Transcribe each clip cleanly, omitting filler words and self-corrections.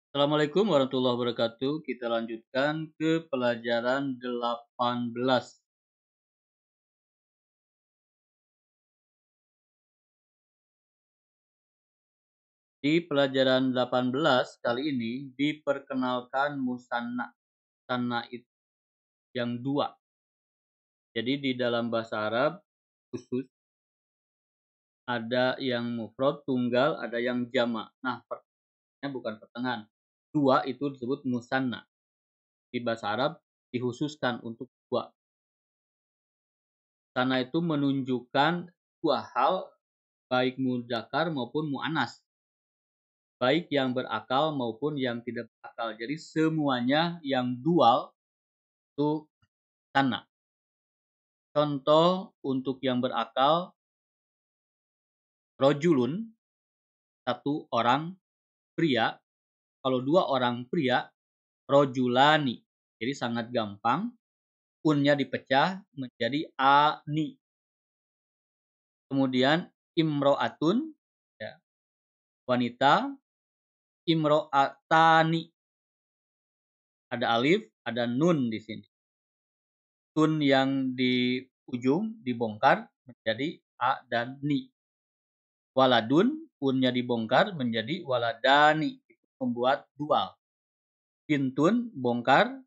Assalamualaikum warahmatullahi wabarakatuh. Kita lanjutkan ke pelajaran 18. Di pelajaran 18 kali ini diperkenalkan musanna. Musanna itu yang dua. Jadi di dalam bahasa Arab khusus ada yang mufrad, tunggal, ada yang jamak. Nah, pertengahannya bukan pertengahan. Dua itu disebut musanna. Di bahasa Arab dikhususkan untuk dua. Musanna itu menunjukkan dua hal, baik mudzakkar maupun muannas, baik yang berakal maupun yang tidak berakal. Jadi semuanya yang dual itu sana. Contoh untuk yang berakal, rojulun, satu orang pria. Kalau dua orang pria, rojulani. Jadi sangat gampang. Unnya dipecah menjadi ani. Kemudian imro'atun, ya, wanita, imro'atani. Ada alif, ada nun di sini. Tun yang di ujung dibongkar menjadi a dan ni. Waladun, unnya dibongkar menjadi waladani. Itu membuat dual. Bintun bongkar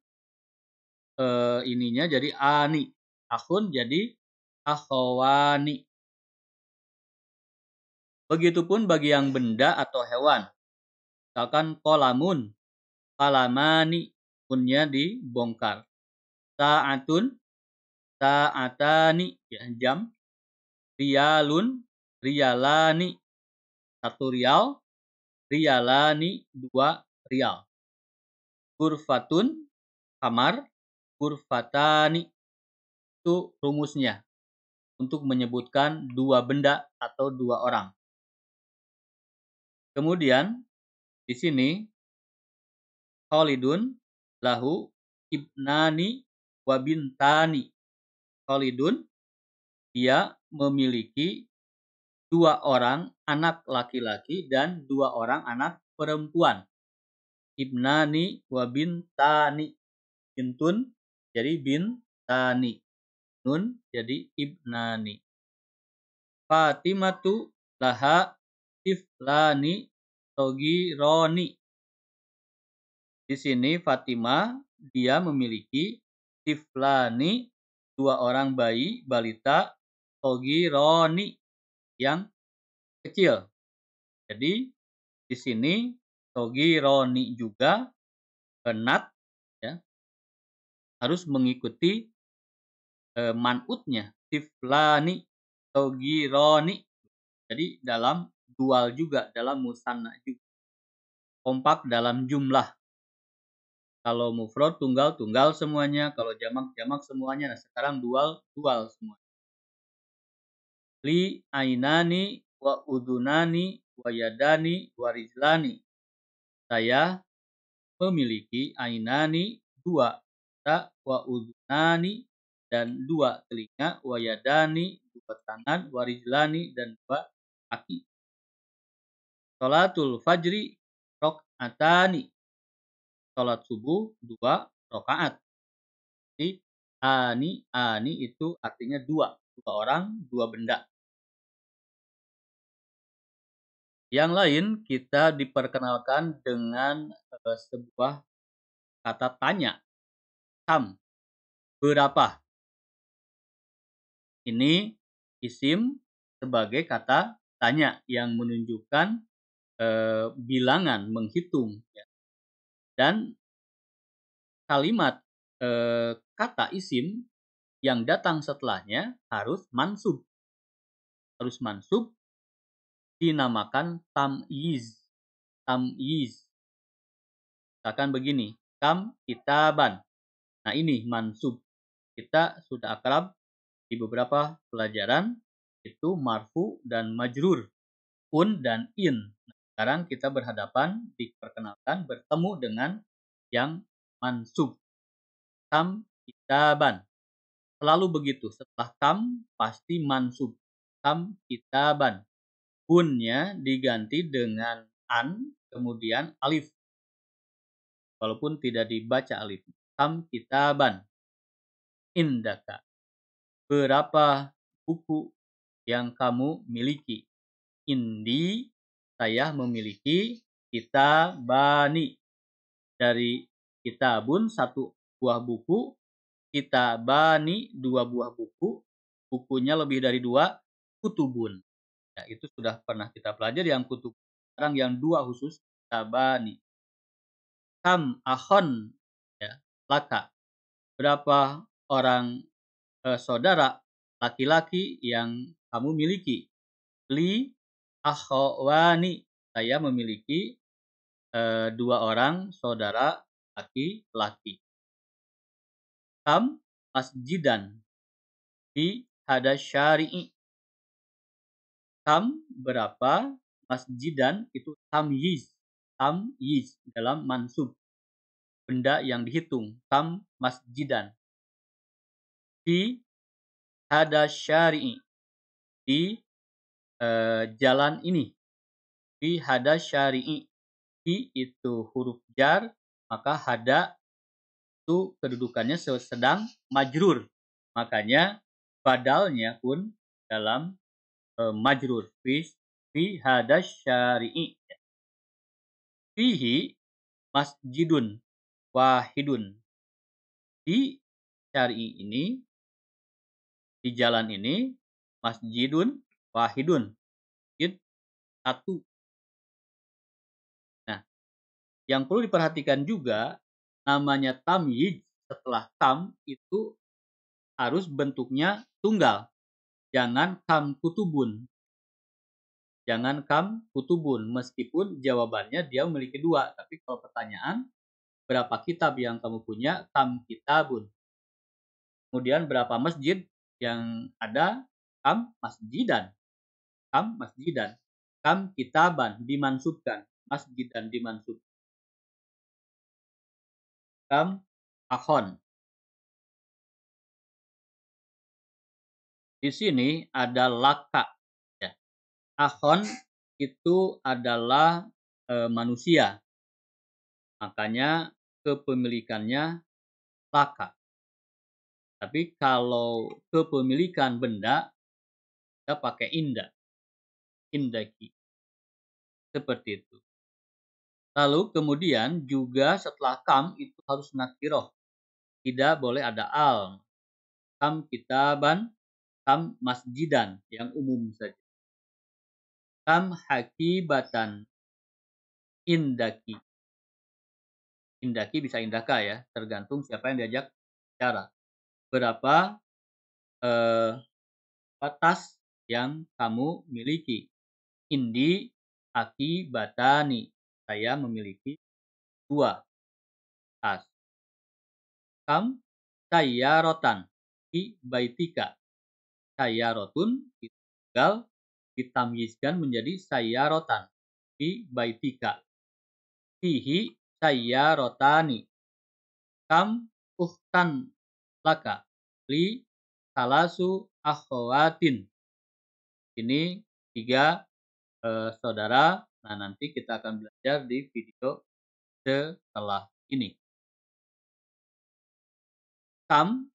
ininya jadi ani. Akhun jadi akhwani. Begitupun bagi yang benda atau hewan. Misalkan kolamun, kalamani, unnya dibongkar. Sa'atun, sa'atani, ya, jam. Rialun, rialani, satu rial. Rialani, dua rial. Gurfatun, kamar. Gurfatani, itu rumusnya untuk menyebutkan dua benda atau dua orang. Kemudian di sini Khalidun lahu ibnani wa bintani. Khalidun, dia memiliki dua orang anak laki-laki dan dua orang anak perempuan. Ibnani wa bintani. Bintun jadi bintani. Nun jadi ibnani. Fatimatu laha tiflani sogironi. Di sini Fatimah, dia memiliki tiflani, dua orang bayi balita, sogironi, yang kecil. Jadi di sini sogironi juga benat, ya, harus mengikuti man'utnya, tiflani sogironi. Jadi dalam dual juga, dalam musanna juga. Kompak dalam jumlah. Kalau mufrad tunggal semuanya, kalau jamak semuanya. Nah, sekarang dual semua. Li ainani wa udunani wa yadani wa rijlani. Saya memiliki ainani, dua mata, wa udunani, dan dua telinga, wa yadani, dua tangan, wa rijlani, dan dua kaki. Sholatul fajri rok'atani. Sholat subuh 2 rakaat. Jadi ani itu artinya dua orang, dua benda. Yang lain kita diperkenalkan dengan sebuah kata tanya. Kam, berapa? Ini isim sebagai kata tanya yang menunjukkan bilangan, menghitung, ya. Dan kalimat kata isim yang datang setelahnya harus mansub. Harus mansub, dinamakan tamyiz. Tamyiz. Misalkan begini, kam kitaban. Nah, ini mansub. Kita sudah akrab di beberapa pelajaran, itu marfu dan majrur, un dan in. Nah, sekarang kita berhadapan, diperkenalkan bertemu dengan yang mansub. Kam kitaban. Selalu begitu, setelah kam pasti mansub. Kam kitaban. Unnya diganti dengan an, kemudian alif. walaupun tidak dibaca alif. Kam kitaban indaka. Berapa buku yang kamu miliki? Indi, saya memiliki. Kitabani, dari kitabun satu buah buku, kitabani dua buah buku, bukunya lebih dari dua, kutubun. Ya, itu sudah pernah kita pelajari yang kutub. Sekarang yang dua khusus, kitabani. Kam akhon, ya, laka. Berapa orang saudara laki-laki yang kamu miliki? Li akhwani, saya memiliki dua orang saudara laki-laki. Kam masjidan fi hada syari'i. Kam berapa, masjidan itu tamyiz. Tamyiz dalam mansub, benda yang dihitung. Kam masjidan fi hada syari'i, di jalan ini. Fi hada syari'i, fi itu huruf jar, maka hada itu kedudukannya sedang majrur. Makanya badalnya pun dalam majrur. Fi hada syari'i. Fihi masjidun wahidun. Di syari'i ini, di jalan ini, masjidun wahidun. Masjid satu. Nah, yang perlu diperhatikan juga, namanya tamyiz setelah kam itu harus bentuknya tunggal. Jangan kam kutubun. Jangan kam kutubun, meskipun jawabannya dia memiliki dua. Tapi kalau pertanyaan, berapa kitab yang kamu punya? Kam kitabun. Kemudian berapa masjid yang ada? Kam masjidan. Kam masjidan. Kam kitaban, dimansubkan. Masjidan dimansub. Kam akhon. Di sini ada laka. Ya. Akhon itu adalah manusia. Makanya kepemilikannya laka. Tapi kalau kepemilikan benda, kita pakai inda. Indaki. Seperti itu. Lalu kemudian juga setelah kam itu harus nakiroh. Tidak boleh ada al. Kam kitaban, kam masjidan, yang umum saja. Kam hakibatan, indaki. Indaki bisa indaka ya, tergantung siapa yang diajak bicara. Berapa tas yang kamu miliki? Indi akibatani, saya memiliki dua tas. Kam sayyarotan fi baitika. Sayyarotun tinggal ditamyizkan menjadi sayyarotan fi baitika. Fihi sayyarotani. Kam uhtan laka li salasu akhwatin. Ini 3 saudara. Nah, nanti kita akan belajar di video setelah ini. Kam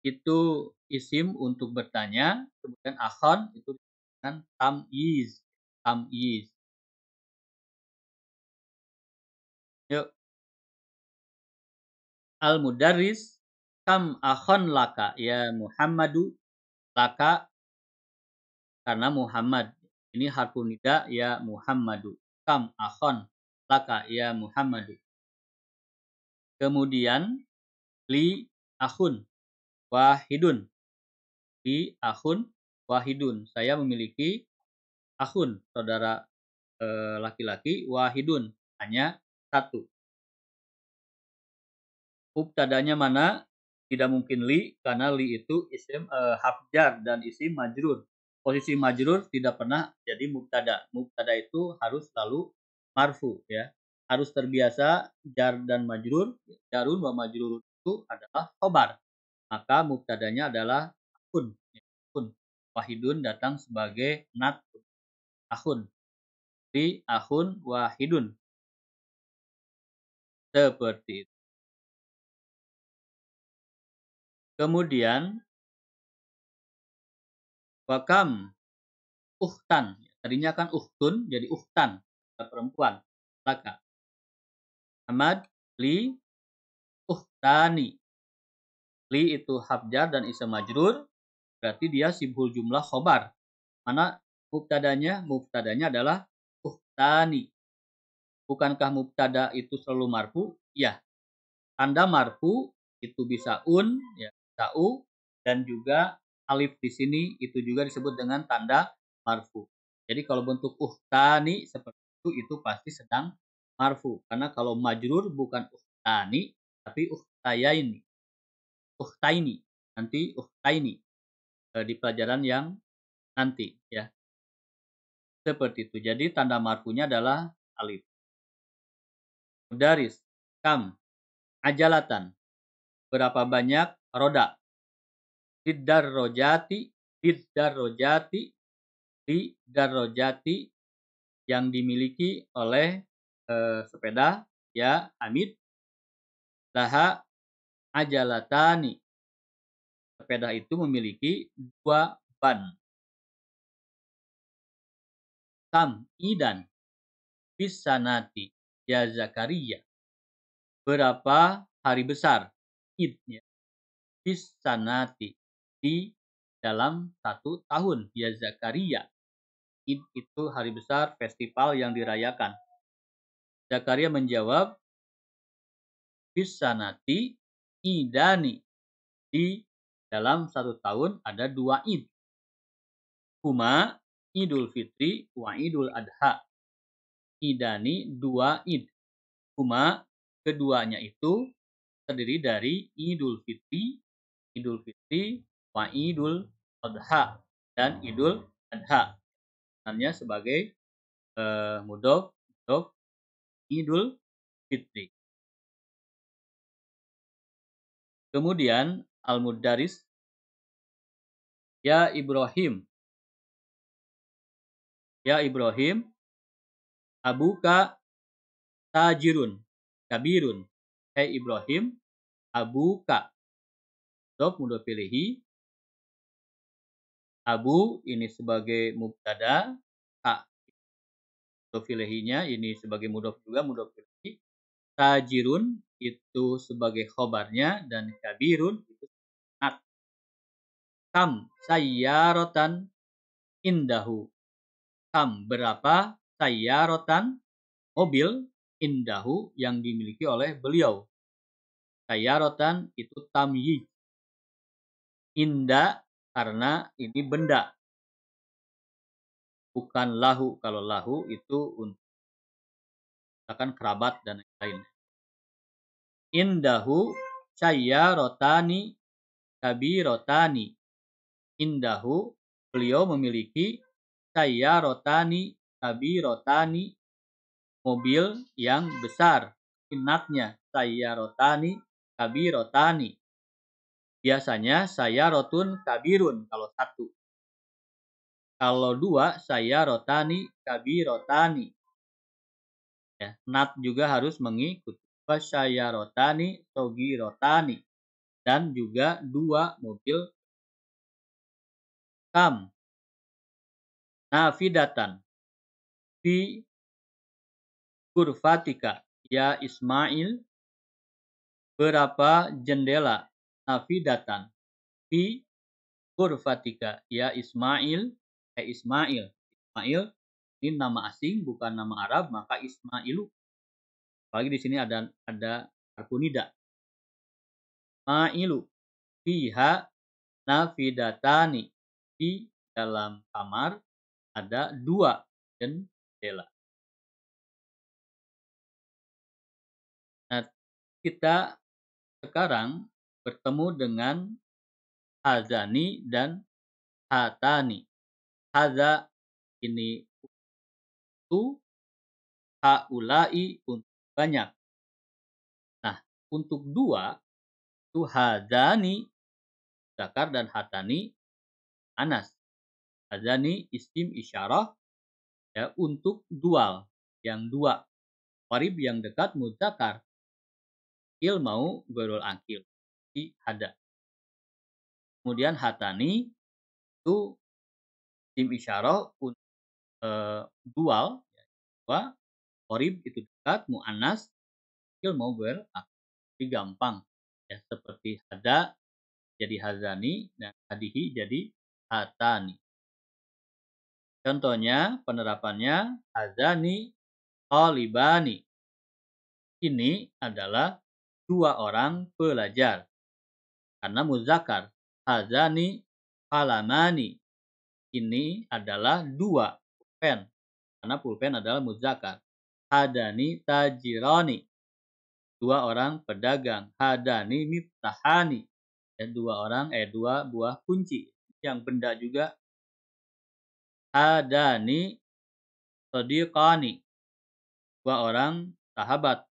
itu isim untuk bertanya, kemudian akhon itu dengan tamyiz. Tamyiz. Yuk. Al-mudarris, kam akhon laka ya Muhammadu. Laka karena Muhammad. Ini harfun nida ya Muhammadu. Kam akhon laka ya Muhammadu. Kemudian li akhun wahidun. Li akhun wahidun. Saya memiliki akhun, saudara laki-laki, wahidun, hanya satu. Mubtadanya mana? Tidak mungkin li, karena li itu isim harf jar dan isim majrur. Posisi majrur tidak pernah jadi mubtada. Mubtada itu harus selalu marfu, ya. Harus terbiasa jar dan majrur. Jarun wa majrur itu adalah khobar. Maka mubtadanya adalah akhun. Wahidun datang sebagai nat akhun. Li akhun wahidun. Seperti itu. Kemudian wakam uhtan. Tadinya kan uhtun jadi uhtan, perempuan. Laka. Ahmad li uhtani. Li itu habjar dan isim majrur, berarti dia sibhul jumlah khobar. Mana mubtadanya adalah uhtani. Bukankah mubtada itu selalu marfu? Ya. Tanda marfu itu bisa ya, bisa dan juga alif di sini itu juga disebut dengan tanda marfu. Jadi kalau bentuk uhtani seperti itu pasti sedang marfu. Karena kalau majrur bukan uhtani tapi uhtayaini. Uhtaini. Nanti uhtaini di pelajaran yang nanti ya. Seperti itu. Jadi tanda marfunya adalah alif. Mudaris. Kam. Ajalatan. Berapa banyak roda? Lidarrojati yang dimiliki oleh sepeda ya Hamid. Laha ajalatani. Sepeda itu memiliki 2 ban. Kam idan bisanati ya Zakaria. Berapa hari besar idnya bisanati di dalam 1 tahun ya Zakaria. Id itu hari besar festival yang dirayakan. Zakaria menjawab, bisanati idani. Di dalam 1 tahun ada 2 id. Huma Idul Fitri wa Idul Adha. Idani 2 id. Huma keduanya itu terdiri dari Idul Fitri wa Idul Adha dan Idul Adha. Hanya sebagai mudhof Idul Fitri. Kemudian Al-Mudaris, ya Ibrahim. Ya Ibrahim, abuka tajirun kabirun. Hai Ibrahim, abuka. Mudhof ilaihi. Abu ini sebagai mubtada, mudhof ilaihinya ini sebagai mudhof ilaihi. Tajirun itu sebagai khobarnya dan kabirun itu sanad. Kam sayyaratan indahu. Kam berapa sayyaratan mobil indahu yang dimiliki oleh beliau. Sayyaratan itu tamyiz. Inda karena ini benda. Bukan lahu. Kalau lahu itu untuk misalkan kerabat dan lain-lain. Indahu sayyarotani kabirotani. Indahu beliau memiliki sayyarotani kabirotani mobil yang besar. Inatnya sayyarotani kabirotani. Biasanya sayyarotun kabirun kalau 1. Kalau 2 sayyarotani kabirotani. Ya, nat juga harus mengikuti. Sayyarotani sogirotani. Dan juga 2 mobil. Kam nafidatan fi kurfatika ya Ismail. Berapa jendela nafidatan fi kurfatika ya Ismail. Ismail ini nama asing bukan nama Arab, maka Ismailu. Apalagi di sini ada harfu nida. Ismailu fiha nafidatani. Di dalam kamar ada 2 jendela. Nah, kita sekarang bertemu dengan hazani dan hatani. Haza ini untuk haulai untuk banyak. Nah, untuk 2 itu hazani zakar dan hatani anas. Hazani isim isyarah ya untuk dual yang 2. Qarib yang dekat mudzakar. akil mau ghairul akil. Jadi hada. Kemudian hatani itu isim isyarah dual, dua, qorib itu dekat, muannas, akil mau ghairul akil. Jadi gampang ya, seperti hada jadi hazani dan hadihi jadi hatani. Contohnya penerapannya hazani talibani. Ini adalah dua orang pelajar karena muzakkar. Hazani qalamani. Ini adalah dua pulpen karena pulpen adalah muzakkar. Hadani tajirani. Dua orang pedagang. Hadani miftahani. Dan dua buah kunci. Yang benda juga. Hadani sadiqani. Dua orang sahabat.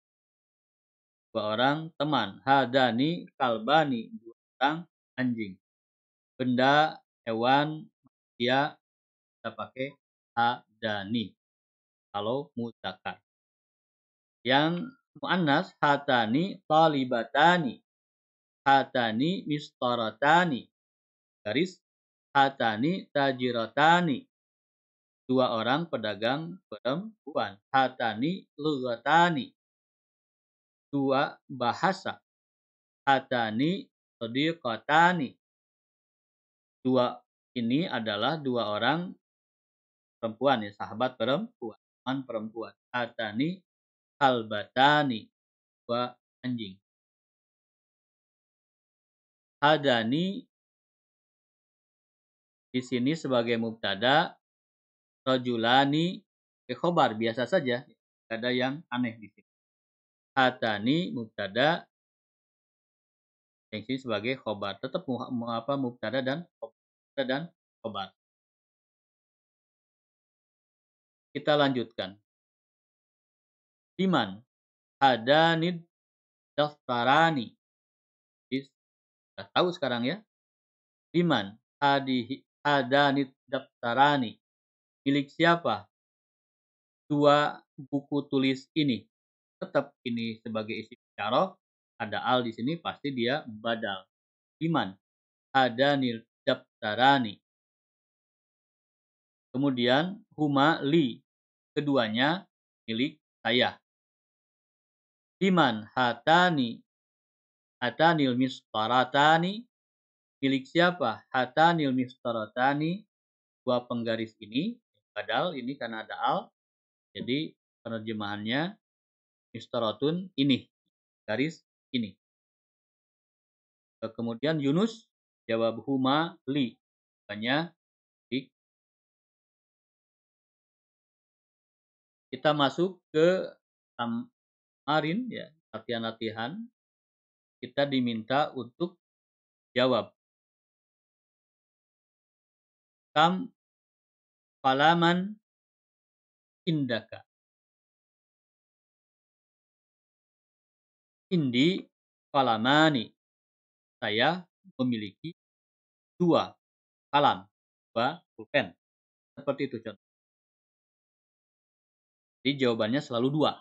Dua orang teman. Hadani kalbani. Dua orang anjing. Benda, hewan, manusia kita pakai hadani. Kalau muzakkar. Yang muannas hatani talibatani. Hatani mistaratani. Garis hatani tajiratani. Dua orang pedagang perempuan. Hatani lughatani. Dua bahasa. Hatani sadiqatani. Dua ini adalah dua orang perempuan ya, sahabat perempuan, teman perempuan. Hatani kalbatani. Dua anjing. Hadani di sini sebagai mubtada, rajulani khobar biasa saja, tidak ada yang aneh di sini. Hatani mubtada, yang sini sebagai khobar, tetap mubtada dan khobar. Kita lanjutkan. Diman hadanid daftarani. Sudah tahu sekarang ya. Diman hadanid daftarani. Milik siapa dua buku tulis ini? Tetap ini sebagai isim isyarah, ada al di sini pasti dia badal. Diman hadanil daftarani. Kemudian huma li, keduanya milik saya. Diman hatanil mistaratani. Milik siapa? Hatanil mistaratani. Dua penggaris ini badal, ini karena ada al. Jadi penerjemahannya mistaratun ini, garis ini. Kemudian Yunus jawab huma li, makanya kita masuk ke kemarin ya, latihan-latihan. Kita diminta untuk jawab. Kam falaman indaka. Indi kalamani. Saya memiliki dua kalam, dua pulpen. Seperti itu contoh. Jadi jawabannya selalu dua.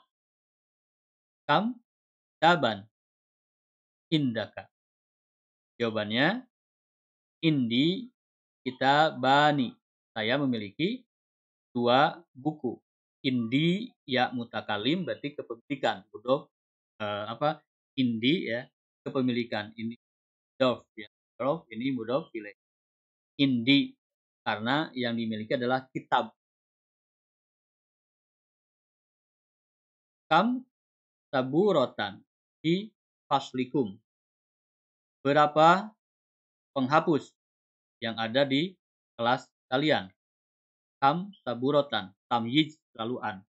Kam daban indaka. Jawabannya indi kitabani. Saya memiliki dua buku. Indi ya mutakalim berarti kepemilikan. Indi ya kepemilikan. Ini mudhof ya. Mudhof ini mudhof ilaih. Indi karena yang dimiliki adalah kitab. Kam saburotan di faslikum. Berapa penghapus yang ada di kelas kalian? Kam saburotan. Tamyiz laluan.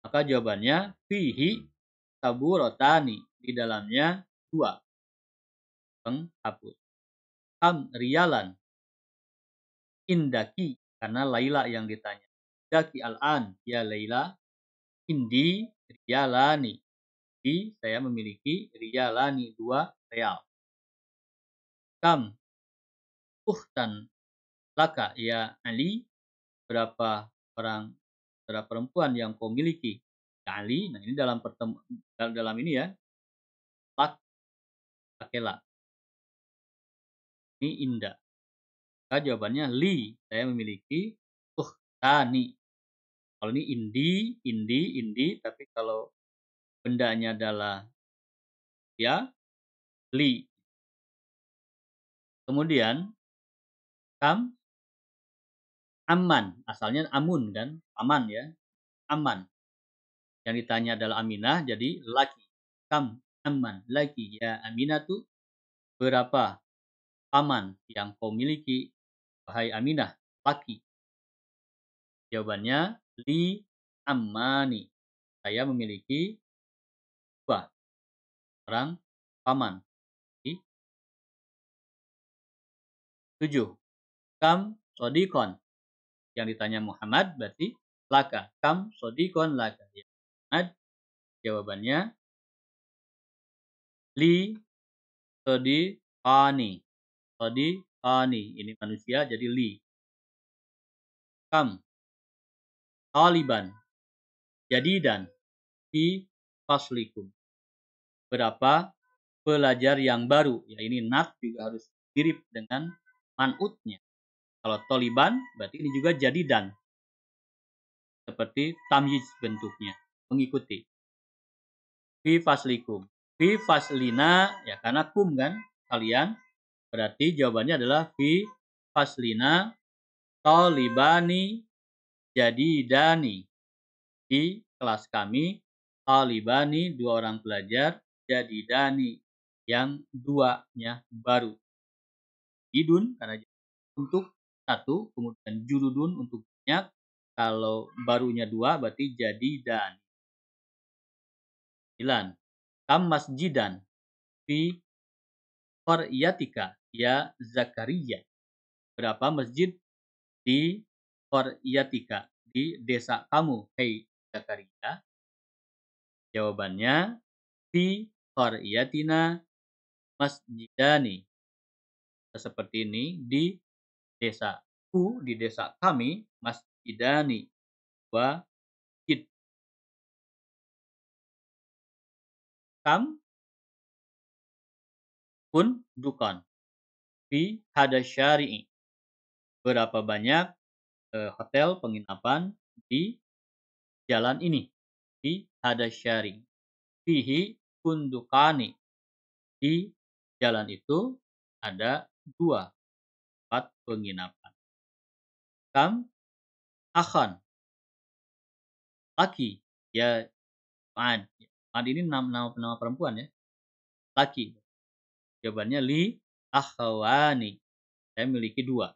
Maka jawabannya fihi saburotani. Di dalamnya dua penghapus. Kam riyalan. Indaki. Karena Laila yang ditanya. Indaki al-an. Ya Laila. Indi riyalani. Di saya memiliki riyalani. Dua real. Kam uhtan laka ya Ali. Berapa perempuan yang kau miliki? Ya Ali. Nah ini dalam ini ya. lak, pakai la. Ini indah. Maka jawabannya li. Saya memiliki ukhtani. Kalau ini indi, tapi kalau bendanya adalah ya, li. Kemudian kam, aman. Asalnya amun kan, aman ya, aman. Yang ditanya adalah Aminah, jadi laki. Kam, aman, laki. Ya Aminah tuh berapa paman yang kau miliki, wahai Aminah, laki. Jawabannya li ammani. Saya memiliki 2 orang paman. 7. Kam sodikon. Yang ditanya Muhammad berarti laka. Kam sodikon laka. Ya, Muhammad, jawabannya li sodikani. Sodikani. Ini manusia jadi li. Kam taliban. Jadidan fi faslikum. Berapa pelajar yang baru? Ya ini nat juga harus mirip dengan man'utnya. Kalau taliban berarti ini juga jadidan. Seperti tamyiz bentuknya, mengikuti. Fi faslikum. Fi faslina, ya karena kum kan, kalian. Berarti jawabannya adalah fi faslina talibani jadidani. Di kelas kami, talibani 2 orang pelajar, jadidani yang 2-nya baru. Idun karena untuk 1, kemudian jurudun untuk banyak. Kalau barunya 2 berarti jadidan. 9. Kam masjidan fi qaryatika ya Zakaria. Berapa masjid di qaryatika, di desa kamu, hei Zakaria? Jawabannya fi qaryatina masjidani. Seperti ini, di desaku, di desa kami, masjidani, 2 masjid. Kam pun dukan fi hada syari'i. Berapa banyak hotel penginapan di jalan ini, fi hada syari'. Fihi kundukani. Di jalan itu ada 2 tempat penginapan. Kam akhan, laki. Ya Ma'ad. Ma'ad ini nama perempuan ya, laki. Jawabannya li akhwani. Saya memiliki 2.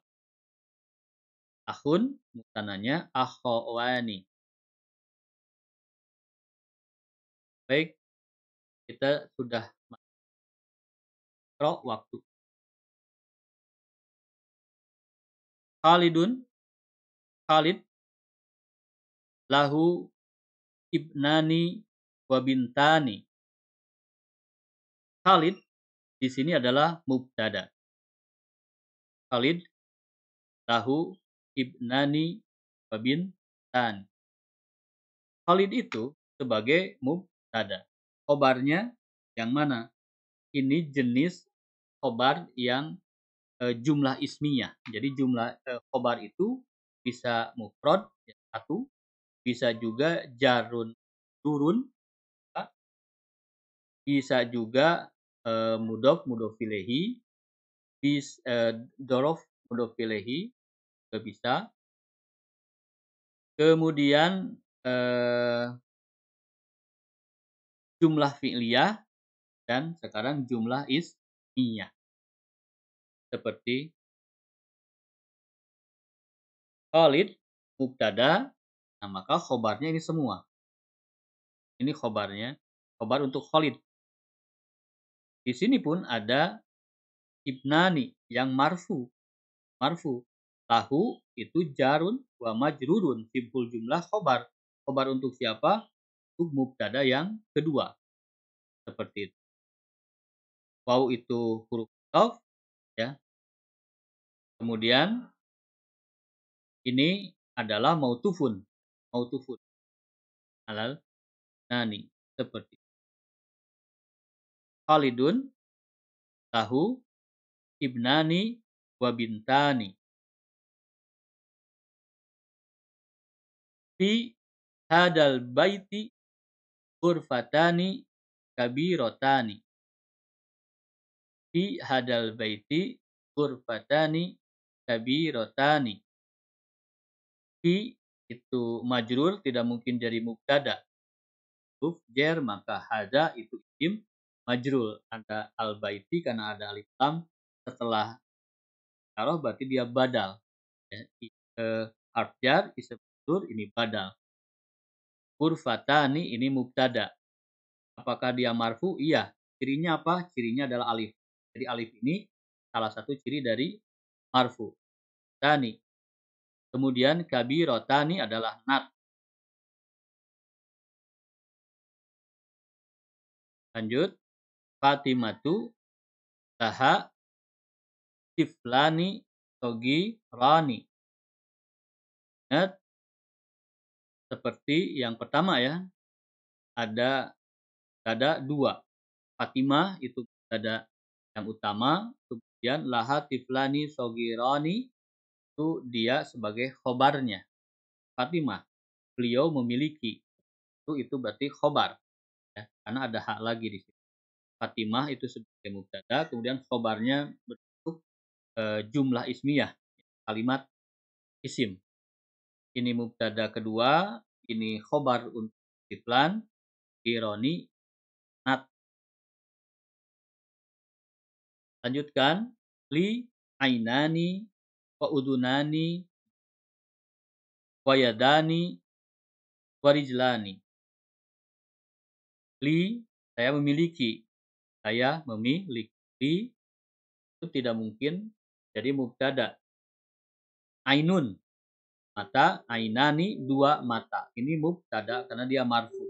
Akhun, mutananya akhwani. Baik, kita sudah masuk waktu. Khalid lahu ibnani wa bintani. Khalid di sini adalah mubtada. Khalid lahu ibnani wa bintani. Khalid itu sebagai mubtada. Khobarnya yang mana? Ini jenis khobar yang jumlah ismiyah. Jadi jumlah khobar itu bisa mufrad 1, bisa juga jarun turun, bisa juga mudhof ilayhi, dorof mudhof ilayhi juga bisa. Kemudian jumlah fi'liyah dan sekarang jumlah ismiyah. Seperti Khalid mubtada, nah maka khobarnya ini semua. Ini khobarnya, khobar untuk Khalid. Di sini pun ada ibnani yang marfu. Lahu itu jarun wa majrurun, simpul jumlah khobar. Khobar untuk siapa? Untuk mubtada yang kedua. Seperti itu. Waw itu huruf ataf ya. Kemudian ini adalah mautufun. Alal nani, seperti Khalidun lahu ibnani wa bintani. Fi hadal baiti ghurfatani kabirotani. Fi hadal baiti ghurfatani kabirotani. Fi itu majrur, tidak mungkin jadi mubtada. Huruf jar, maka hada itu isim majrur. Ada al baiti karena ada alif lam setelah taruh, berarti dia badal. Ya, harf jar isim majrur ini badal. Ghurfatani ini mubtada. Apakah dia marfu? Iya. Cirinya apa? Cirinya adalah alif. Jadi alif ini salah satu ciri dari marfu. Tani. Kemudian kabirotani adalah nat. Lanjut. Fatimatu laha tiflani sogi rani. Ingat, seperti yang pertama ya. Ada dua. Fatimah itu ada yang utama. Kemudian laha tiflani sogi rani itu dia sebagai khobarnya. Fatimah, beliau memiliki. Itu berarti khobar. Ya, karena ada hak lagi di sini. Fatimah itu sebagai mubtada, kemudian khobarnya berbentuk jumlah ismiyah, kalimat isim. Ini mubtada kedua, ini khobar untuk tiflan, ironi, nat. Lanjutkan, li ainani wa udunani wa yadani wa rijlani. Li, saya memiliki. Saya memiliki. Itu tidak mungkin jadi mubtada. Ainun, mata, ainani, dua mata. Ini mubtada karena dia marfu.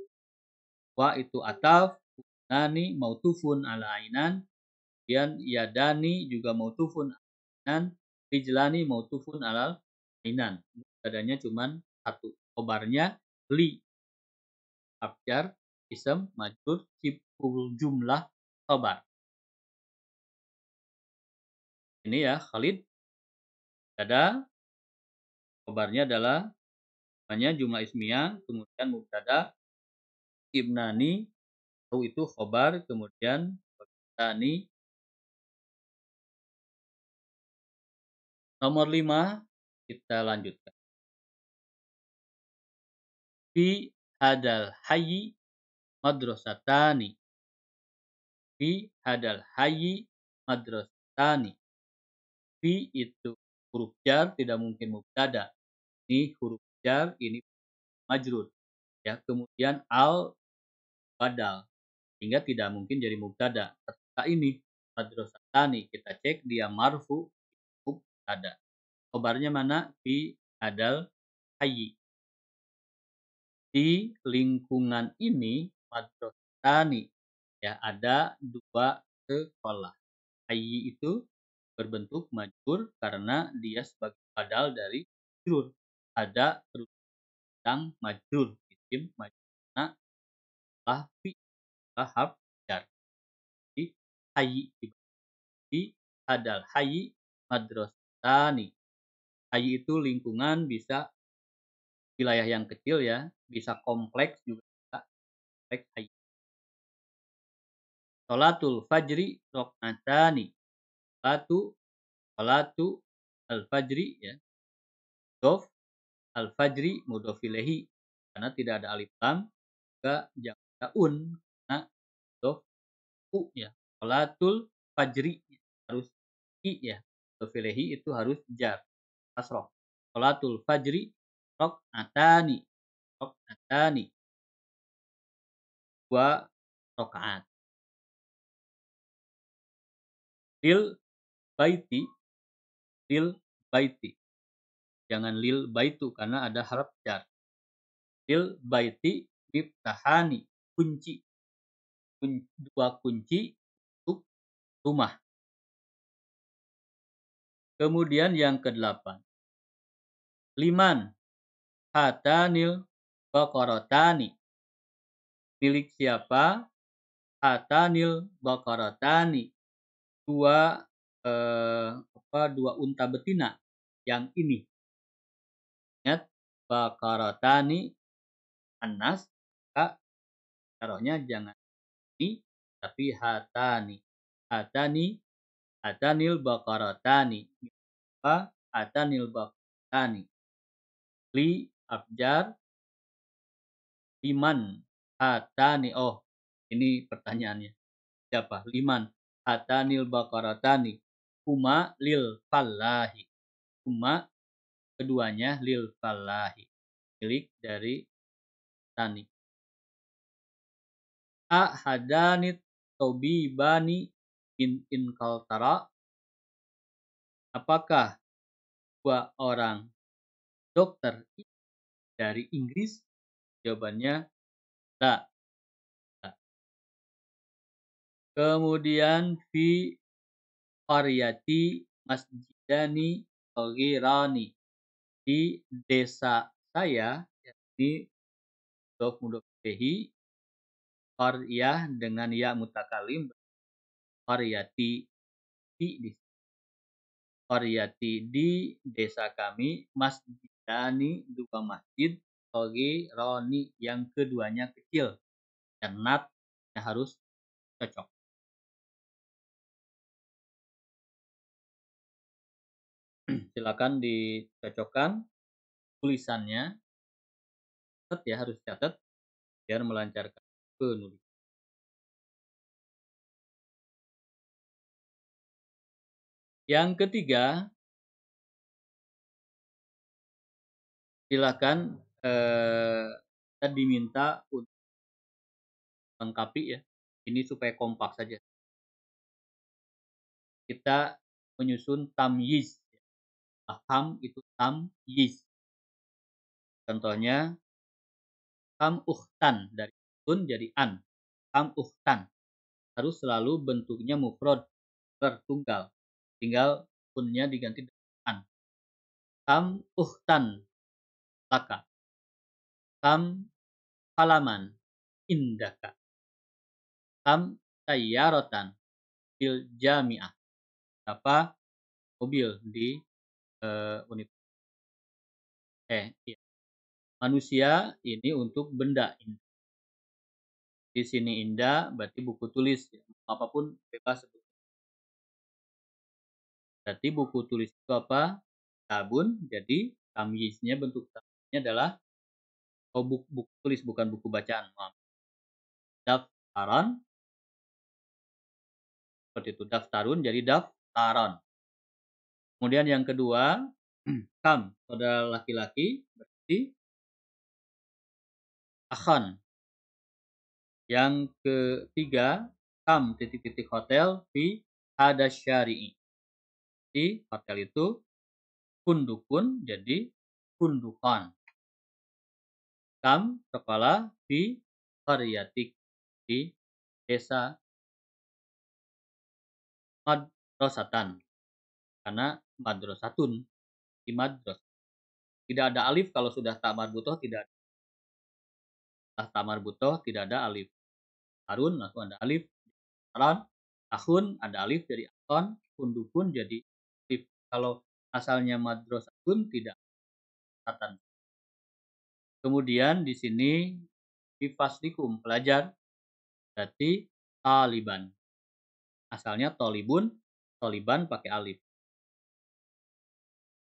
Wa itu ataf, nani mautufun ala ainan, kemudian yadani juga mautufun ainan, rijlani mautufun ala ainan. Mubtadanya cuman satu. Khobarnya li. Abjar, ism, majrur, siful jumlah, khobar. Ini ya, Khalid. Ada khobarnya adalah namanya jumlah ismiyah, kemudian mubtada, ibnani, itu khobar, kemudian tani. Nomor 5 kita lanjutkan. Fi hadal hayyi madrasatani. Fi hadal hayyi madrasatani. Fi itu huruf jar, tidak mungkin mubtada. Ini huruf jar, ini majrur. Ya, kemudian al badal, sehingga tidak mungkin jadi mubtada. Ketika ini madrasatani, kita cek dia marfu mubtada. Khobarnya mana? Fi hadal hayyi. Di lingkungan ini madrasatani, ya ada dua sekolah. Hayyi itu berbentuk majrur karena dia sebagai badal dari majrur. Ada yang majrur, isim majrurna fi harf jar. Di hayyi di hadal hayyi madrasatani. Hayyi itu lingkungan, bisa wilayah yang kecil ya, bisa kompleks juga bisa. Kompleks hayyi. Sholatul fajri rok'atani. Sholatu al-fajri ya. Dof al-fajri mudhof ilahi. Karena tidak ada alif lam, juga jangan ada un. Nah, dof u ya. Sholatul fajri harus i ya. Mudhof ilahi itu harus jar. Kasroh. Sholatul fajri rok'atani. Rok'atani. 2 rakaat. Lil baiti, lil baiti. Jangan lil baitu karena ada harf jar. Lil baiti miftahani, kunci. 2 kunci untuk rumah. Kemudian yang ke-8. Liman hatanil baqaratani. Milik siapa hatanil baqaratani. Dua dua unta betina yang ini. Ingat, baqaratani anas, maka taruhnya jangan ini tapi hatani. Hatanil baqaratani. Apa? Hatanil baqaratani. Li abjar liman hatani. Oh, ini pertanyaannya. Siapa? Liman hatanil baqaratani. Huma lil fallahi. Huma keduanya lil fallahi. Milik dari tani. Hadanit tobibani in kaltara. Apakah dua orang dokter dari Inggris? Jawabannya la. Kemudian fi qaryati masjidani saghirani. Di desa saya, yakni mudhof ilaih, qaryah dengan ya mutakalim, qaryati di qaryati di desa kami, masjidani dua masjid, saghirani yang keduanya kecil, dan natnya harus cocok. Silakan dicocokkan tulisannya. Catat ya, harus catat biar melancarkan penulis. Yang ketiga, silakan kita diminta untuk lengkapi ya. Ini supaya kompak saja. Kita menyusun tamyiz. Tam itu tamyiz. Contohnya tam ukhtan, dari tun jadi an. Tam ukhtan harus selalu bentuknya mufrad, tunggal. Tinggal unnya diganti dengan an. Tam ukhtan laka. Tam halaman indaka. Tam sayyaratan fil jami'ah. Apa mobil di universitas. Iya. Manusia ini untuk benda. Di sini indah berarti buku tulis. Apapun bebas. Berarti buku tulis itu apa? Kitabun. Jadi tamyiznya, bentuk tamyiznya adalah buku tulis, bukan buku bacaan. Daftaran. Seperti itu. Daftarun jadi daftaran. Kemudian yang kedua, kam, saudara laki-laki, berarti akhan. Yang ketiga, kam titik-titik hotel fi hada syari'i. Di hotel itu kundukun jadi kundukan. Kam kepala fi qaryatik, di desa. Madrasatan, karena madrasatun di madras. Tidak ada alif kalau sudah tak marbutoh, tidak ada. Setelah tak marbutoh tidak ada alif. Harun langsung ada alif. Aron, akhun ada alif jadi akon, kundukun jadi alif. Kalau asalnya madrasatun tidak ada. Kemudian di sini bifaslikum, pelajar, berarti taliban. Asalnya tolibun, toliban pakai alif.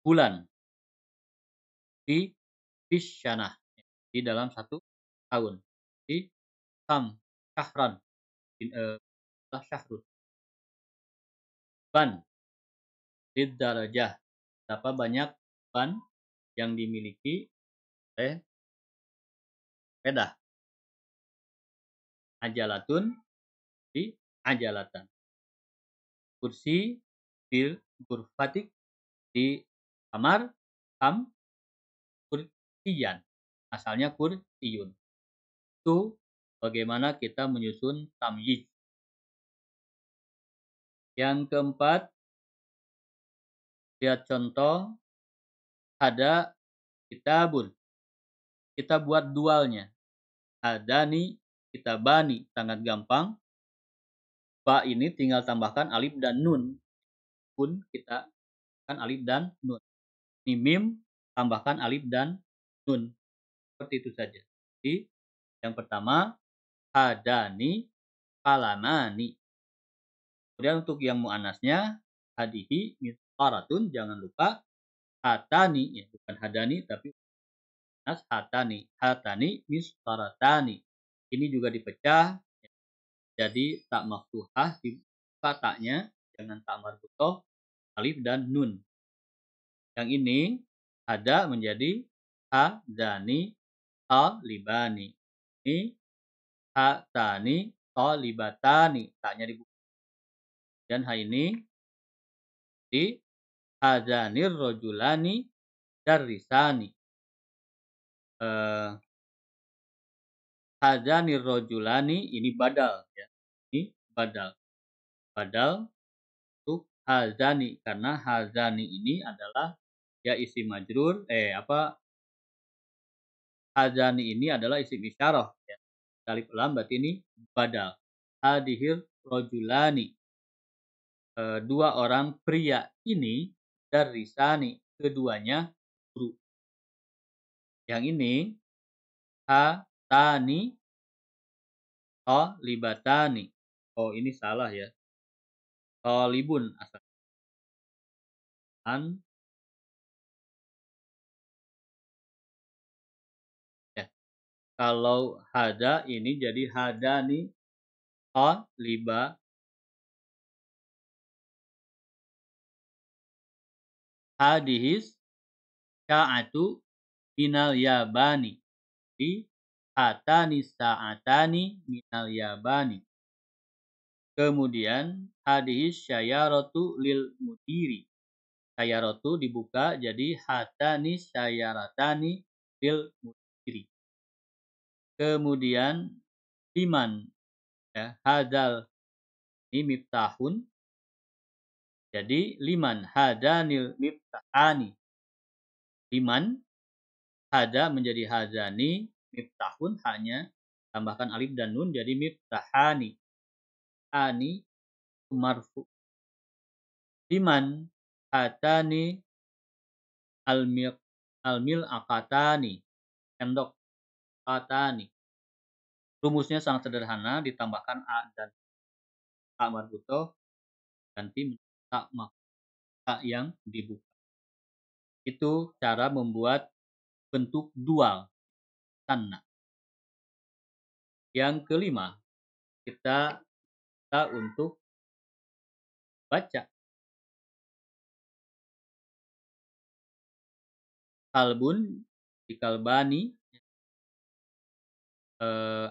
Bulan di fisyanah, di dalam 1 tahun. Di tam syahran, syahrun. Ban di darajah, berapa banyak ban yang dimiliki oleh sepeda. Ajalatun di ajalatan. Kursi fil gurfatik, di kamar. Kam kursiyan, asalnya kursiyun. Itu bagaimana kita menyusun tamyiz. Yang keempat, lihat contoh, ada kitabun. Kita buat dualnya. Hadani, kitabani, sangat gampang. Ba ini tinggal tambahkan alif dan nun. Pun kita kan alif dan nun. Ini mim tambahkan alif dan nun. Seperti itu saja. Jadi yang pertama hadani kalamani. Kemudian untuk yang muannasnya hadihi misqaratun, jangan lupa hatani ya, bukan hadani tapi muannas hatani. Hatani misqaratani. Ini juga dipecah jadi tak maftuhah dibuka taknya dengan tak marbutoh alif dan nun. Yang ini ada menjadi hadani talibani. Ini hatani talibatani. Taknya dibuka. Dan ini di hadanir rojulani darrisani. Hadanir rojulani ini badal ya. Ini badal. Badal untuk hazani karena hazani ini adalah ya isim majrur hazani ini adalah isim isyarah ya. Alif lam berarti ini badal. Hadihir rojulani. Dua orang pria ini darrisani, keduanya guru. Yang ini hatani talibatani. Oh ini salah ya. Talibun asal. Ya. Kalau hada ini jadi hadani taliba. Hadihis sa'atu minal yabani. Di hatani sa'atani minal yabani. Kemudian hadihis syayaratu lil mudiri. Syayaratu dibuka jadi hatani syayaratani lil mudiri. Kemudian liman ya, hadal ini miftahun. Jadi liman hadanil miftahani. Liman hada menjadi hazani, miftahun hanya tambahkan alif dan nun jadi miftahani. Ani marfu. Liman hatani almil akatani. Endok akatani. Rumusnya sangat sederhana, ditambahkan a dan tak marbutoh ganti tak maka yang dibuka. Itu cara membuat bentuk dual tanna. Yang kelima, kita untuk baca. Kalbun di kalbani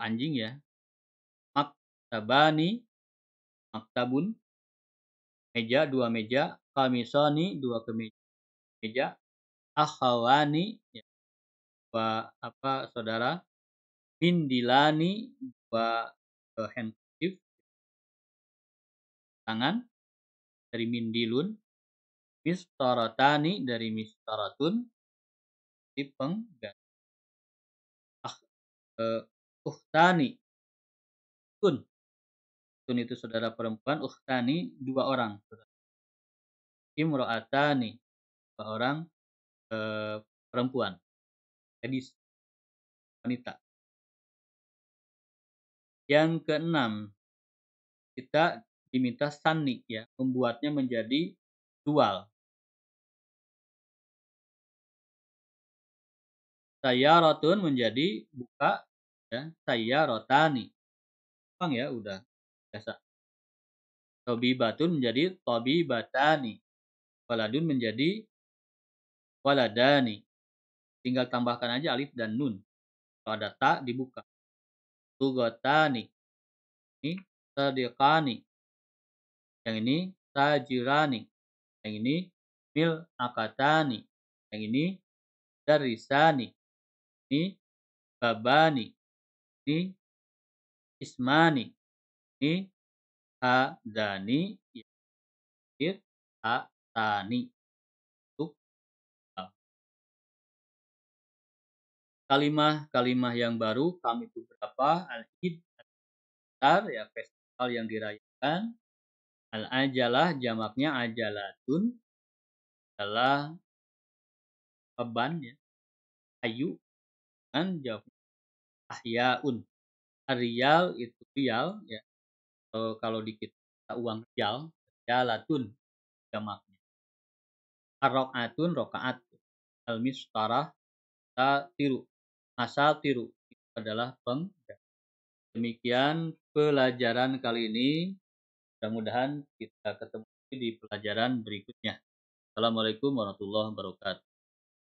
anjing ya. Maktabani maktabun, meja dua meja, kamisoni dua kemeja, akhawani ya, dua saudara, mindilani dua handkerchief tangan dari mindilun, mistaratani dari mistaratun, pengganti uhtani tun itu saudara perempuan, uhtani dua orang, imro'atani dua orang perempuan, gadis wanita. Yang keenam, kita diminta sanni ya, membuatnya menjadi dual. Sayaratun menjadi buka ya, sayarotani. Bang ya udah biasa. Tobibatun menjadi tobibatani. Waladun menjadi waladani. Tinggal tambahkan aja alif dan nun. Kalau ada ta dibuka. Tugotani. Ini sadiqani. Yang ini tajirani. Yang ini mil akatani. Yang ini darisani. Ini babani. Ini ismani. Ini hadani. Ini hatani. Kalimah-kalimah yang baru kami itu berapa? Al-id, ya, hal yang dirayakan. Al-ajalah jamaknya ajalatun adalah beban ya, ayu kan jawabnya ahyaun. Riyal itu rial ya. Kalau di kita uang rial, rialatun jamaknya. Ar-rakaatun rakaat. Al-mistarah tiru. Asal tiru itu adalah demikian pelajaran kali ini. Mudah-mudahan kita ketemu di pelajaran berikutnya. Assalamualaikum warahmatullahi wabarakatuh.